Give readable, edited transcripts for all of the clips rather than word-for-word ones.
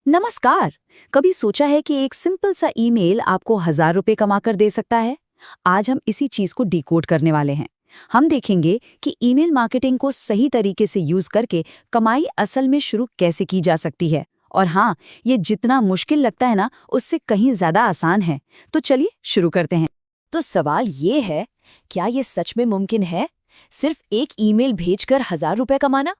नमस्कार। कभी सोचा है कि एक सिंपल सा ईमेल आपको 1000 रुपए कमा कर दे सकता है? आज हम इसी चीज को डिकोड करने वाले हैं। हम देखेंगे कि ईमेल मार्केटिंग को सही तरीके से यूज करके कमाई असल में शुरू कैसे की जा सकती है। और हाँ, ये जितना मुश्किल लगता है ना, उससे कहीं ज्यादा आसान है। तो चलिए शुरू करते हैं। तो सवाल ये है, क्या ये सच में मुमकिन है? सिर्फ एक ईमेल भेजकर 1000 रुपए कमाना?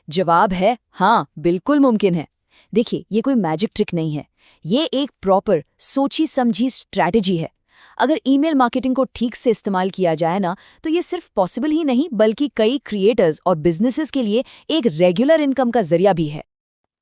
जवाब है हाँ, बिल्कुल मुमकिन है। देखिए, ये कोई मैजिक ट्रिक नहीं है। ये एक प्रॉपर सोची समझी स्ट्रैटेजी है। अगर ईमेल मार्केटिंग को ठीक से इस्तेमाल किया जाए ना, तो ये सिर्फ पॉसिबल ही नहीं बल्कि कई क्रिएटर्स और बिजनेसेस के लिए एक रेगुलर इनकम का जरिया भी है।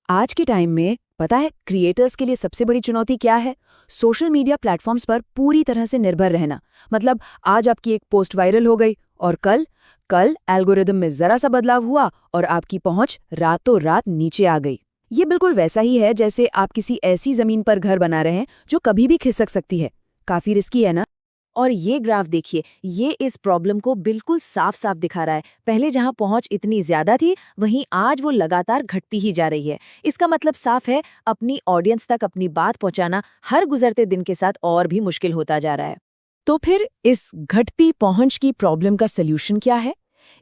आज के टाइम में पता है क्रिएटर्स के लिए सबसे बड़ी चुनौती क्या है? सोशल मीडिया प्लेटफॉर्म्स पर पूरी तरह से निर्भर रहना। मतलब आज आपकी एक पोस्ट वायरल हो गई और कल कल एल्गोरिदम में जरा सा बदलाव हुआ और आपकी पहुंच रातों रात नीचे आ गई। ये बिल्कुल वैसा ही है जैसे आप किसी ऐसी जमीन पर घर बना रहे हैं जो कभी भी खिसक सकती है। काफी रिस्की है ना? और ये ग्राफ देखिए, ये इस प्रॉब्लम को बिल्कुल साफ साफ दिखा रहा है। पहले जहां पहुंच इतनी ज्यादा थी, वहीं आज वो लगातार घटती ही जा रही है। इसका मतलब साफ है, अपनी ऑडियंस तक अपनी बात पहुंचाना हर गुजरते दिन के साथ और भी मुश्किल होता जा रहा है। तो फिर इस घटती पहुंच की प्रॉब्लम का सल्यूशन क्या है?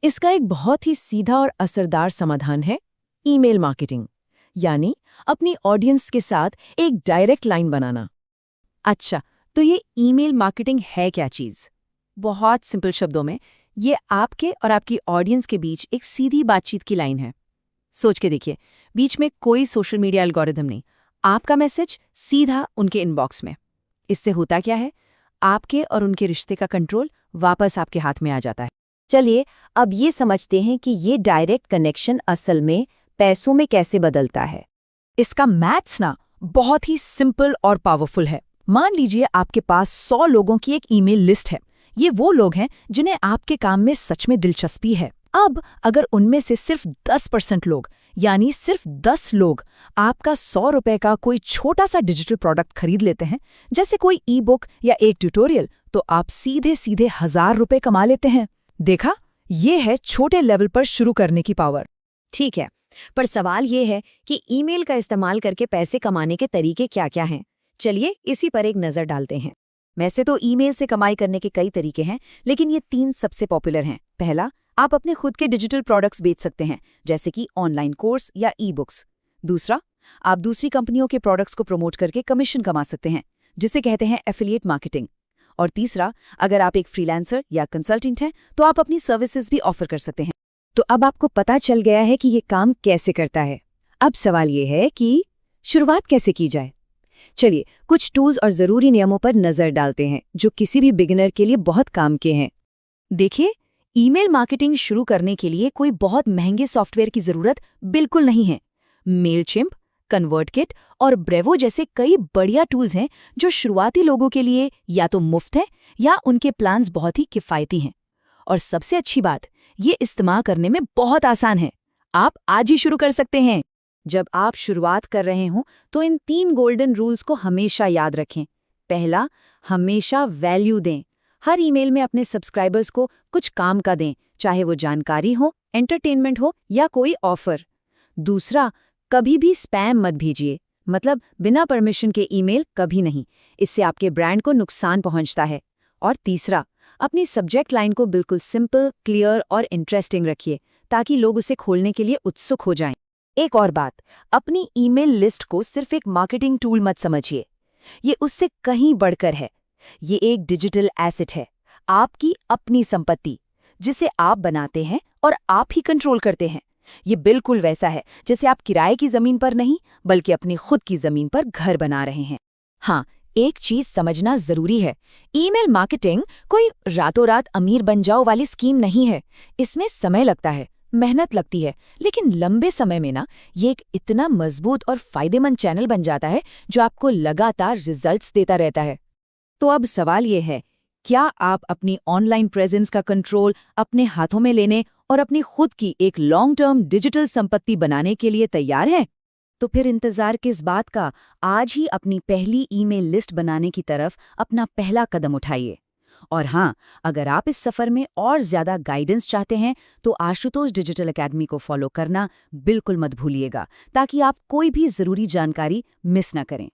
इसका एक बहुत ही सीधा और असरदार समाधान है ईमेल मार्केटिंग, यानी अपनी ऑडियंस के साथ एक डायरेक्ट लाइन बनाना। अच्छा, तो ये ईमेल मार्केटिंग है क्या चीज? बहुत सिंपल शब्दों में, ये आपके और आपकी ऑडियंस के बीच एक सीधी बातचीत की लाइन है। सोच के देखिए, बीच में कोई सोशल मीडिया एल्गोरिदम नहीं, आपका मैसेज सीधा उनके इनबॉक्स में। इससे होता क्या है? आपके और उनके रिश्ते का कंट्रोल वापस आपके हाथ में आ जाता है। चलिए अब ये समझते हैं कि ये डायरेक्ट कनेक्शन असल में पैसों में कैसे बदलता है। इसका मैथ्स ना बहुत ही सिंपल और पावरफुल है। मान लीजिए आपके पास 100 लोगों की एक ईमेल लिस्ट है। ये वो लोग हैं जिन्हें आपके काम में सच में दिलचस्पी है। अब अगर उनमें से सिर्फ 10% लोग, यानी सिर्फ 10 लोग आपका 100 रुपए का कोई छोटा सा डिजिटल प्रोडक्ट खरीद लेते हैं, जैसे कोई ई बुक या एक ट्यूटोरियल, तो आप सीधे सीधे 1000 रुपए कमा लेते हैं। देखा, ये है छोटे लेवल पर शुरू करने की पावर। ठीक है, पर सवाल ये है कि ईमेल का इस्तेमाल करके पैसे कमाने के तरीके क्या-क्या हैं? चलिए इसी पर एक नज़र डालते हैं। वैसे तो ईमेल से कमाई करने के कई तरीके हैं, लेकिन ये 3 सबसे पॉपुलर हैं। पहला, आप अपने खुद के डिजिटल प्रोडक्ट्स बेच सकते हैं, जैसे कि ऑनलाइन कोर्स या ई बुक्स। दूसरा, आप दूसरी कंपनियों के प्रोडक्ट्स को प्रमोट करके कमीशन कमा सकते हैं, जिसे कहते हैं एफिलिएट मार्केटिंग। और तीसरा, अगर आप एक फ्रीलांसर या कंसल्टेंट हैं, तो आप अपनी सर्विसेज भी ऑफर कर सकते हैं। तो अब आपको पता चल गया है कि ये काम कैसे करता है। अब सवाल ये है कि शुरुआत कैसे की जाए। चलिए कुछ टूल्स और ज़रूरी नियमों पर नज़र डालते हैं जो किसी भी बिगिनर के लिए बहुत काम के हैं। देखिए, ईमेल मार्केटिंग शुरू करने के लिए कोई बहुत महंगे सॉफ्टवेयर की ज़रूरत बिल्कुल नहीं है। मेलचिम्प, कन्वर्टकिट और ब्रेवो जैसे कई बढ़िया टूल्स हैं जो शुरुआती लोगों के लिए या तो मुफ्त हैं या उनके प्लान्स बहुत ही किफ़ायती हैं। और सबसे अच्छी बात, ये इस्तेमाल करने में बहुत आसान है। आप आज ही शुरू कर सकते हैं। जब आप शुरुआत कर रहे हों तो इन 3 गोल्डन रूल्स को हमेशा याद रखें। पहला, हमेशा वैल्यू दें। हर ईमेल में अपने सब्सक्राइबर्स को कुछ काम का दें, चाहे वो जानकारी हो, एंटरटेनमेंट हो या कोई ऑफर। दूसरा, कभी भी स्पैम मत भेजिए, मतलब बिना परमिशन के ईमेल कभी नहीं। इससे आपके ब्रांड को नुकसान पहुंचता है। और तीसरा, अपनी सब्जेक्ट लाइन को बिल्कुल सिंपल, क्लियर और इंटरेस्टिंग रखिए, ताकि लोग उसे खोलने के लिए उत्सुक हो जाएं। एक और बात, अपनी ईमेल लिस्ट को सिर्फ एक मार्केटिंग टूल मत समझिए। ये उससे कहीं बढ़कर है। ये एक डिजिटल एसेट है, आपकी अपनी संपत्ति, जिसे आप बनाते हैं और आप ही कंट्रोल करते हैं। ये बिल्कुल वैसा है जैसे आप किराए की जमीन पर नहीं, बल्कि अपनी खुद की जमीन पर घर बना रहे हैं। हाँ, एक चीज समझना जरूरी है, ईमेल मार्केटिंग कोई रातों रात अमीर बन जाओ वाली स्कीम नहीं है। इसमें समय लगता है, मेहनत लगती है, लेकिन लंबे समय में ना ये एक इतना मजबूत और फायदेमंद चैनल बन जाता है जो आपको लगातार रिजल्ट्स देता रहता है। तो अब सवाल ये है, क्या आप अपनी ऑनलाइन प्रेजेंस का कंट्रोल अपने हाथों में लेने और अपनी खुद की एक लॉन्ग टर्म डिजिटल संपत्ति बनाने के लिए तैयार हैं? तो फिर इंतजार किस बात का? आज ही अपनी पहली ईमेल लिस्ट बनाने की तरफ अपना पहला कदम उठाइए। और हाँ, अगर आप इस सफ़र में और ज़्यादा गाइडेंस चाहते हैं तो आशुतोष डिजिटल एकेडमी को फॉलो करना बिल्कुल मत भूलिएगा, ताकि आप कोई भी ज़रूरी जानकारी मिस ना करें।